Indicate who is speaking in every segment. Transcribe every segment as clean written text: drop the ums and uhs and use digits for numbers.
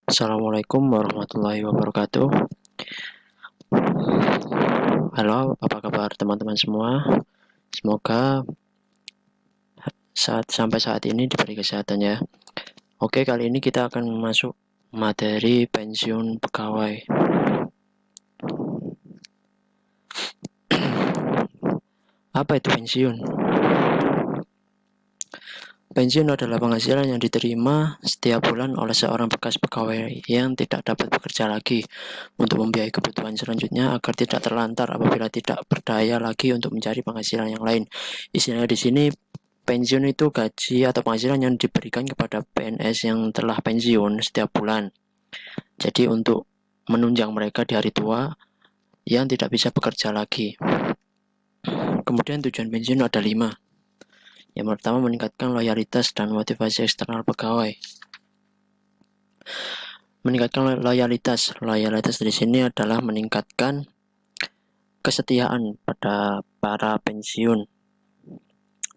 Speaker 1: Assalamualaikum warahmatullahi wabarakatuh. Halo, apa kabar teman-teman semua? Semoga sampai saat ini diberi kesehatan ya. Oke, kali ini kita akan masuk materi pensiun pegawai. Apa itu pensiun? Pensiun adalah penghasilan yang diterima setiap bulan oleh seorang bekas pegawai yang tidak dapat bekerja lagi untuk membiayai kebutuhan selanjutnya agar tidak terlantar apabila tidak berdaya lagi untuk mencari penghasilan yang lain. Istilahnya di sini pensiun itu gaji atau penghasilan yang diberikan kepada PNS yang telah pensiun setiap bulan. Jadi untuk menunjang mereka di hari tua yang tidak bisa bekerja lagi. Kemudian tujuan pensiun ada 5. Yang pertama, meningkatkan loyalitas dan motivasi eksternal pegawai. Meningkatkan loyalitas. Loyalitas di sini adalah meningkatkan kesetiaan pada para pensiun.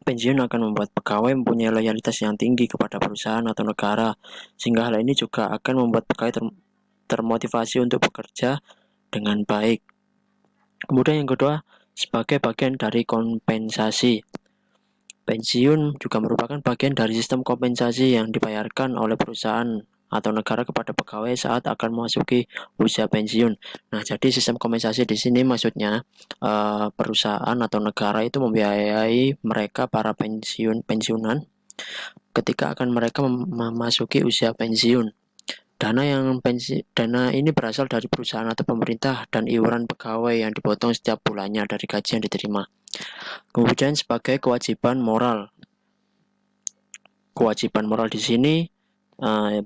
Speaker 1: Pensiun akan membuat pegawai mempunyai loyalitas yang tinggi kepada perusahaan atau negara, sehingga hal ini juga akan membuat pegawai termotivasi untuk bekerja dengan baik. Kemudian yang kedua, sebagai bagian dari kompensasi. Pensiun juga merupakan bagian dari sistem kompensasi yang dibayarkan oleh perusahaan atau negara kepada pegawai saat akan memasuki usia pensiun. Nah, jadi sistem kompensasi di sini maksudnya perusahaan atau negara itu membiayai mereka para pensiunan ketika akan mereka memasuki usia pensiun. Dana ini berasal dari perusahaan atau pemerintah dan iuran pegawai yang dipotong setiap bulannya dari gaji yang diterima. Kemudian sebagai kewajiban moral. Kewajiban moral di sini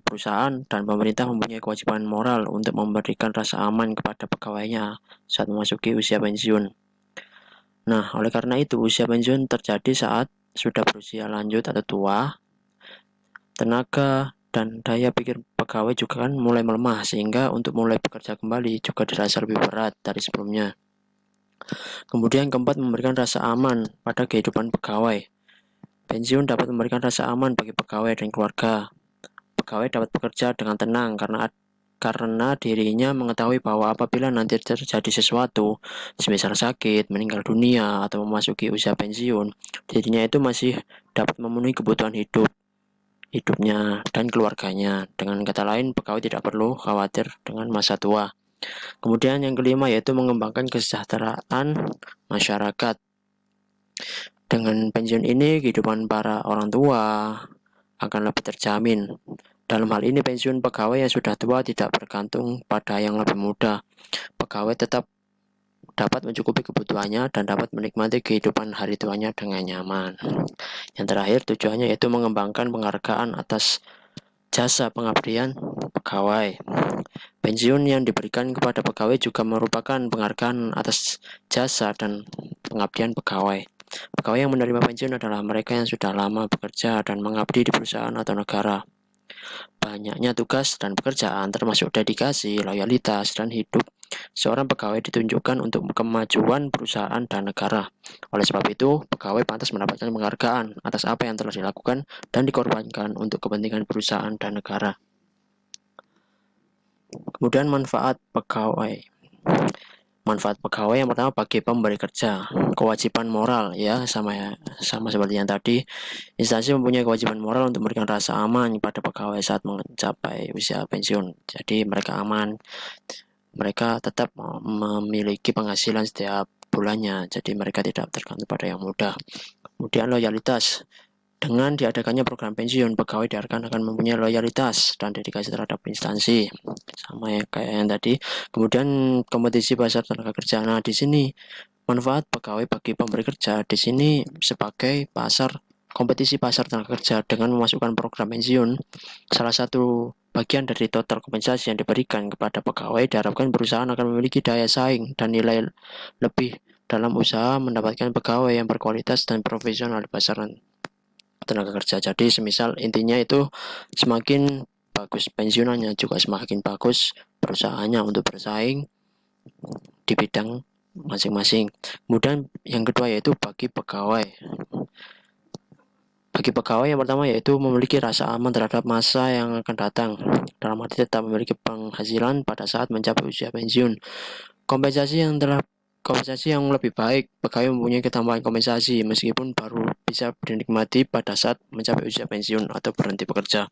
Speaker 1: perusahaan dan pemerintah mempunyai kewajiban moral untuk memberikan rasa aman kepada pegawainya saat memasuki usia pensiun. Nah, oleh karena itu usia pensiun terjadi saat sudah berusia lanjut atau tua, tenaga dan daya pikir pegawai juga kan mulai melemah sehingga untuk mulai bekerja kembali juga dirasa lebih berat dari sebelumnya. Kemudian keempat, memberikan rasa aman pada kehidupan pegawai. Pensiun dapat memberikan rasa aman bagi pegawai dan keluarga. Pegawai dapat bekerja dengan tenang karena dirinya mengetahui bahwa apabila nanti terjadi sesuatu, semisal sakit, meninggal dunia, atau memasuki usia pensiun, dirinya itu masih dapat memenuhi kebutuhan hidupnya dan keluarganya. Dengan kata lain, pegawai tidak perlu khawatir dengan masa tua. Kemudian yang kelima yaitu mengembangkan kesejahteraan masyarakat. Dengan pensiun ini, kehidupan para orang tua akan lebih terjamin. Dalam hal ini, pensiun pegawai yang sudah tua tidak bergantung pada yang lebih muda. Pegawai tetap dapat mencukupi kebutuhannya dan dapat menikmati kehidupan hari tuanya dengan nyaman. Yang terakhir, tujuannya yaitu mengembangkan penghargaan atas jasa pengabdian pegawai. Pensiun yang diberikan kepada pegawai juga merupakan penghargaan atas jasa dan pengabdian pegawai. Pegawai yang menerima pensiun adalah mereka yang sudah lama bekerja dan mengabdi di perusahaan atau negara. Banyaknya tugas dan pekerjaan termasuk dedikasi, loyalitas, dan hidup seorang pegawai ditunjukkan untuk kemajuan perusahaan dan negara. Oleh sebab itu, pegawai pantas mendapatkan penghargaan atas apa yang telah dilakukan dan dikorbankan untuk kepentingan perusahaan dan negara. Kemudian manfaat pegawai. Manfaat pegawai yang pertama bagi pemberi kerja, kewajiban moral ya sama seperti yang tadi. Instansi mempunyai kewajiban moral untuk memberikan rasa aman kepada pegawai saat mencapai usia pensiun. Jadi mereka aman, mereka tetap memiliki penghasilan setiap bulannya. Jadi mereka tidak tergantung pada yang muda. Kemudian loyalitas. Dengan diadakannya program pensiun, pegawai diharapkan akan mempunyai loyalitas dan dedikasi terhadap instansi, sama ya kayak yang tadi. Kemudian kompetisi pasar tenaga kerja. Nah, di sini manfaat pegawai bagi pemberi kerja di sini sebagai kompetisi pasar tenaga kerja dengan memasukkan program pensiun. Salah satu bagian dari total kompensasi yang diberikan kepada pegawai diharapkan perusahaan akan memiliki daya saing dan nilai lebih dalam usaha mendapatkan pegawai yang berkualitas dan profesional di pasaran tenaga kerja. Jadi semisal intinya itu semakin bagus pensiunannya juga semakin bagus perusahaannya untuk bersaing di bidang masing-masing. Kemudian yang kedua yaitu bagi pegawai. Bagi pegawai yang pertama yaitu memiliki rasa aman terhadap masa yang akan datang, dalam arti tetap memiliki penghasilan pada saat mencapai usia pensiun. Kompensasi yang lebih baik, pegawai mempunyai ketambahan kompensasi meskipun baru bisa dinikmati pada saat mencapai usia pensiun atau berhenti bekerja.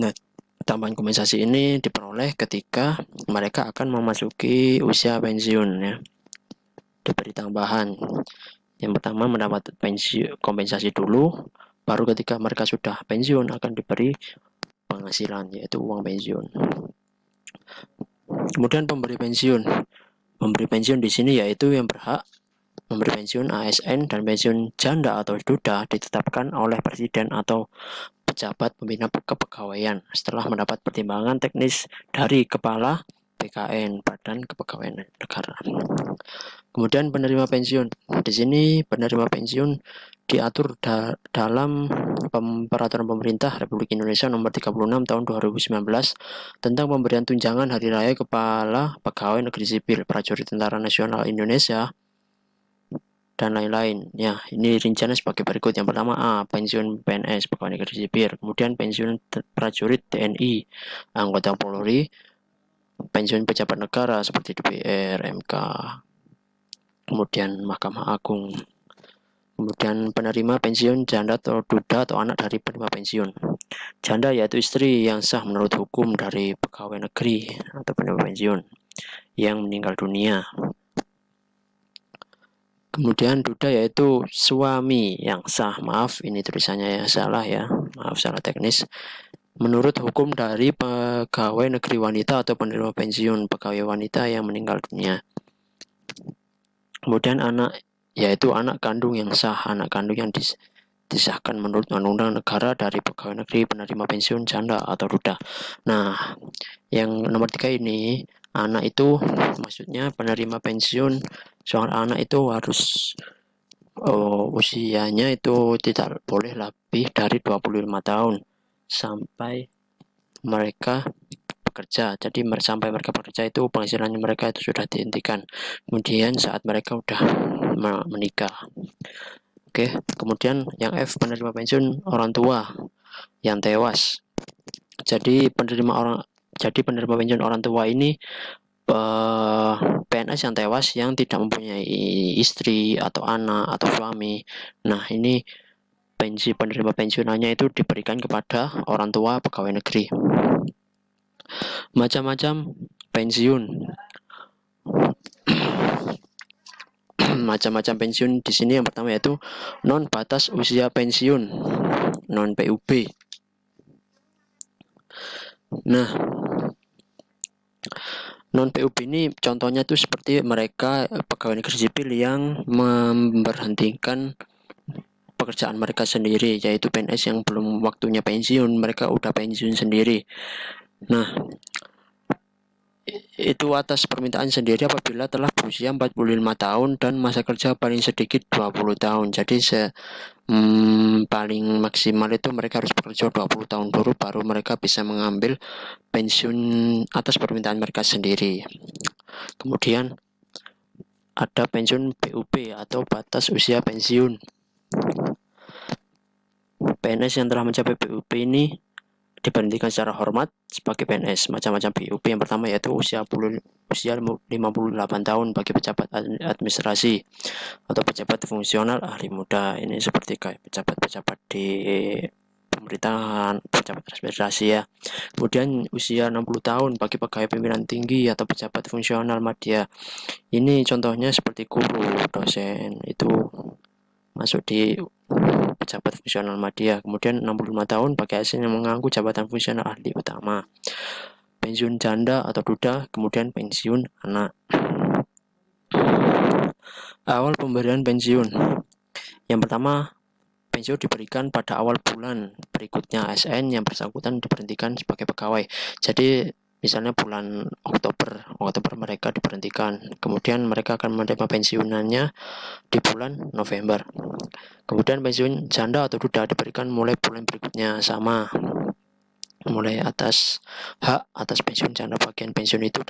Speaker 1: Nah, tambahan kompensasi ini diperoleh ketika mereka akan memasuki usia pensiun ya. Diberi tambahan. Yang pertama mendapat kompensasi dulu, baru ketika mereka sudah pensiun akan diberi penghasilan yaitu uang pensiun. Kemudian pemberi pensiun. Pemberi pensiun di sini yaitu yang berhak memberi pensiun ASN dan pensiun janda atau duda ditetapkan oleh presiden atau pejabat pembina kepegawaian setelah mendapat pertimbangan teknis dari kepala BKN, Badan Kepegawaian Negara. Kemudian penerima pensiun. Di sini penerima pensiun diatur dalam Peraturan Pemerintah Republik Indonesia Nomor 36 Tahun 2019 tentang pemberian tunjangan hari raya Kepala Pegawai Negeri Sipil, Prajurit Tentara Nasional Indonesia, dan lain-lain. Ya, ini rinciannya sebagai berikut. Yang pertama A, pensiun PNS Pegawai Negeri Sipil, kemudian pensiun prajurit TNI, anggota Polri, pensiun pejabat negara seperti DPR, MK, kemudian Mahkamah Agung. Kemudian penerima pensiun janda atau duda atau anak dari penerima pensiun. Janda yaitu istri yang sah menurut hukum dari pegawai negeri atau penerima pensiun yang meninggal dunia. Kemudian duda yaitu suami yang sah. Maaf, ini tulisannya yang salah ya. Maaf, salah teknis. Menurut hukum dari pegawai negeri wanita atau penerima pensiun pegawai wanita yang meninggal dunia. Kemudian anak yaitu anak kandung yang sah, anak kandung yang disahkan menurut undang-undang negara dari pegawai negeri penerima pensiun janda atau duda. Nah, yang nomor 3 ini, anak itu maksudnya penerima pensiun seorang anak itu harus usianya itu tidak boleh lebih dari 25 tahun sampai mereka bekerja. Jadi sampai mereka bekerja itu penghasilan mereka itu sudah dihentikan. Kemudian saat mereka sudah menikah. Oke, kemudian yang F, penerima pensiun orang tua yang tewas. Jadi penerima pensiun orang tua ini PNS yang tewas yang tidak mempunyai istri atau anak atau suami. Nah, ini penerima pensiunannya itu diberikan kepada orang tua pegawai negeri. Macam-macam pensiun. Macam-macam pensiun di sini yang pertama yaitu non batas usia pensiun, non PUB. Nah, non PUB ini contohnya tuh seperti mereka pegawai negeri sipil yang memberhentikan pekerjaan mereka sendiri, yaitu PNS yang belum waktunya pensiun, mereka udah pensiun sendiri. Nah, itu atas permintaan sendiri apabila telah berusia 45 tahun dan masa kerja paling sedikit 20 tahun. Jadi paling maksimal itu mereka harus bekerja 20 tahun dulu baru mereka bisa mengambil pensiun atas permintaan mereka sendiri. Kemudian ada pensiun PUB atau batas usia pensiun. PNS yang telah mencapai PUB ini diberhentikan secara hormat sebagai PNS. Macam-macam PUB yang pertama yaitu usia 58 tahun bagi pejabat administrasi atau pejabat fungsional ahli muda. Ini seperti kayak pejabat-pejabat di pemerintahan, pejabat administrasi ya. Kemudian usia 60 tahun bagi pegawai pimpinan tinggi atau pejabat fungsional media. Ini contohnya seperti guru, dosen, itu masuk di pejabat fungsional media. Kemudian 65 tahun bagi ASN yang mengaku jabatan fungsional ahli utama. Pensiun janda atau duda, kemudian pensiun anak. Awal pemberian pensiun. Yang pertama, pensiun diberikan pada awal bulan berikutnya ASN yang bersangkutan diberhentikan sebagai pegawai. Jadi misalnya bulan Oktober mereka diberhentikan, kemudian mereka akan menerima pensiunannya di bulan November. Kemudian pensiun janda atau duda diberikan mulai bulan berikutnya, sama mulai atas hak atas pensiun janda bagian pensiun itu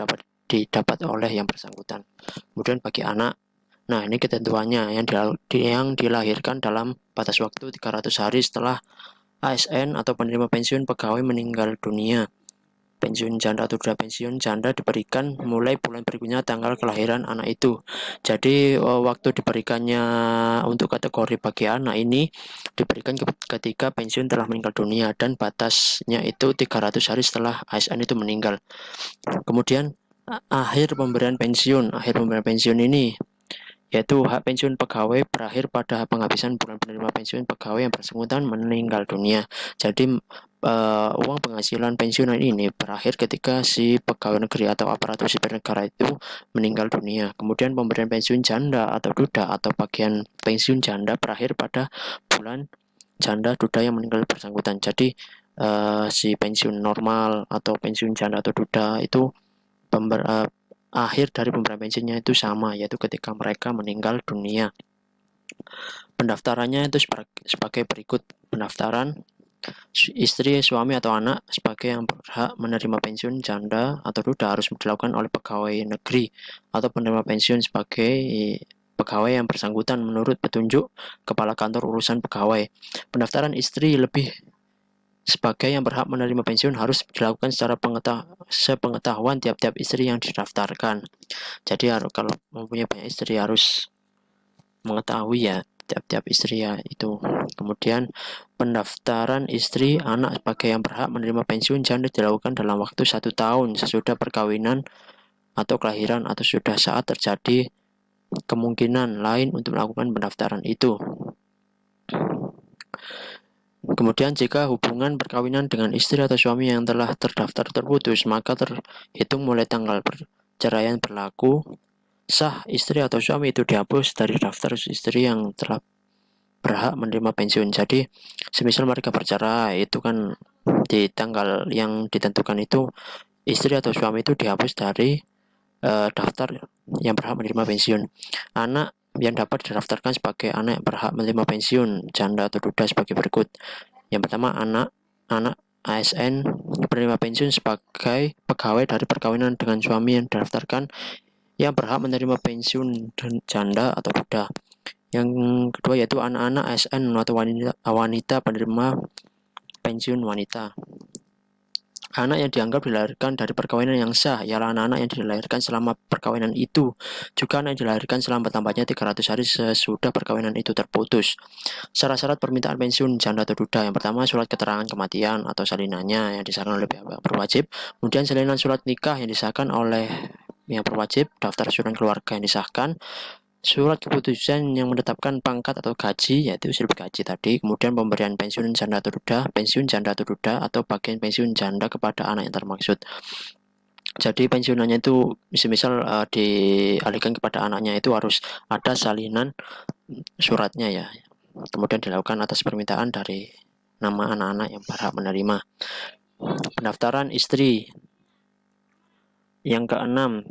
Speaker 1: didapat oleh yang bersangkutan. Kemudian bagi anak, Nah, ini ketentuannya yang dilahirkan dalam batas waktu 300 hari setelah ASN atau penerima pensiun pegawai meninggal dunia. Pensiun janda atau duda pensiun janda diberikan mulai bulan berikutnya tanggal kelahiran anak itu. Jadi waktu diberikannya untuk kategori bagi anak ini diberikan ketika pensiun telah meninggal dunia dan batasnya itu 300 hari setelah ASN itu meninggal. Kemudian akhir pemberian pensiun ini yaitu hak pensiun pegawai berakhir pada penghabisan bulan penerima pensiun pegawai yang bersangkutan meninggal dunia. Jadi uang penghasilan pensiunan ini berakhir ketika si pegawai negeri atau aparatur sipil negara itu meninggal dunia. Kemudian pemberian pensiun janda atau duda atau bagian pensiun janda berakhir pada bulan janda duda yang meninggal bersangkutan. Jadi si pensiun normal atau pensiun janda atau duda itu akhir dari pemberian pensiunnya itu sama, yaitu ketika mereka meninggal dunia. Pendaftarannya itu sebagai berikut. Pendaftaran istri, suami, atau anak sebagai yang berhak menerima pensiun janda atau duda harus dilakukan oleh pegawai negeri atau penerima pensiun sebagai pegawai yang bersangkutan menurut petunjuk Kepala Kantor Urusan Pegawai. Pendaftaran istri lebih sebagai yang berhak menerima pensiun harus dilakukan secara sepengetahuan tiap-tiap istri yang didaftarkan. Jadi kalau mempunyai banyak istri harus mengetahui ya tiap-tiap istri ya itu. Kemudian pendaftaran istri anak sebagai yang berhak menerima pensiun janda dilakukan dalam waktu 1 tahun sesudah perkawinan atau kelahiran atau sudah saat terjadi kemungkinan lain untuk melakukan pendaftaran itu. Kemudian jika hubungan perkawinan dengan istri atau suami yang telah terdaftar terputus, maka terhitung mulai tanggal perceraian berlaku, sah istri atau suami itu dihapus dari daftar istri yang telah berhak menerima pensiun. Jadi, semisal mereka bercerai, itu kan di tanggal yang ditentukan itu, istri atau suami itu dihapus dari daftar yang berhak menerima pensiun. Anak yang dapat didaftarkan sebagai anak yang berhak menerima pensiun janda atau duda sebagai berikut. Yang pertama, anak ASN penerima pensiun sebagai pegawai dari perkawinan dengan suami yang didaftarkan yang berhak menerima pensiun janda atau duda. Yang kedua yaitu anak-anak ASN atau wanita penerima pensiun wanita. Anak yang dianggap dilahirkan dari perkawinan yang sah ialah anak-anak yang dilahirkan selama perkawinan itu. Juga anak yang dilahirkan selama lambatnya 300 hari sesudah perkawinan itu terputus. Syarat-syarat permintaan pensiun janda atau duda. Yang pertama, surat keterangan kematian atau salinannya yang disahkan oleh pihak berwajib. Kemudian salinan surat nikah yang disahkan oleh yang berwajib, daftar surat keluarga yang disahkan, surat keputusan yang menetapkan pangkat atau gaji, yaitu slip gaji tadi. Kemudian pemberian pensiun janda atau duda, atau bagian pensiun janda kepada anak yang termaksud. Jadi pensiunannya itu misal dialihkan kepada anaknya itu harus ada salinan suratnya ya. Kemudian dilakukan atas permintaan dari nama anak-anak yang berhak menerima. Pendaftaran istri. Yang keenam,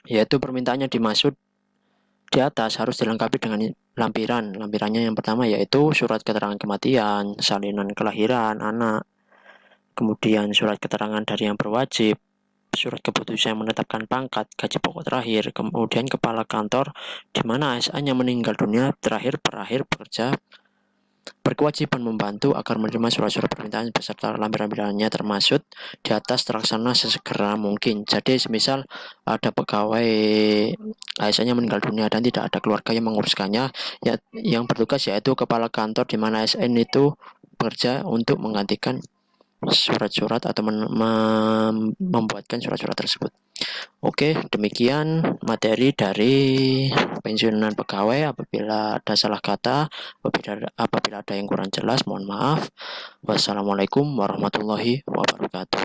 Speaker 1: yaitu permintaannya dimaksud di atas harus dilengkapi dengan lampiran. Lampirannya yang pertama yaitu surat keterangan kematian, salinan kelahiran anak, kemudian surat keterangan dari yang berwajib, surat keputusan yang menetapkan pangkat, gaji pokok terakhir, kemudian kepala kantor di mana ASN-nya meninggal dunia berakhir bekerja berkewajiban membantu agar menerima surat-surat permintaan beserta lampiran-lampirannya termasuk di atas terlaksana sesegera mungkin. Jadi semisal ada pegawai ASN-nya meninggal dunia dan tidak ada keluarga yang menguruskannya, ya, yang bertugas yaitu kepala kantor di mana ASN itu bekerja untuk menggantikan surat-surat atau membuatkan surat-surat tersebut. Oke, demikian materi dari pensiunan pegawai. Apabila ada salah kata, apabila ada yang kurang jelas, mohon maaf. Wassalamualaikum warahmatullahi wabarakatuh.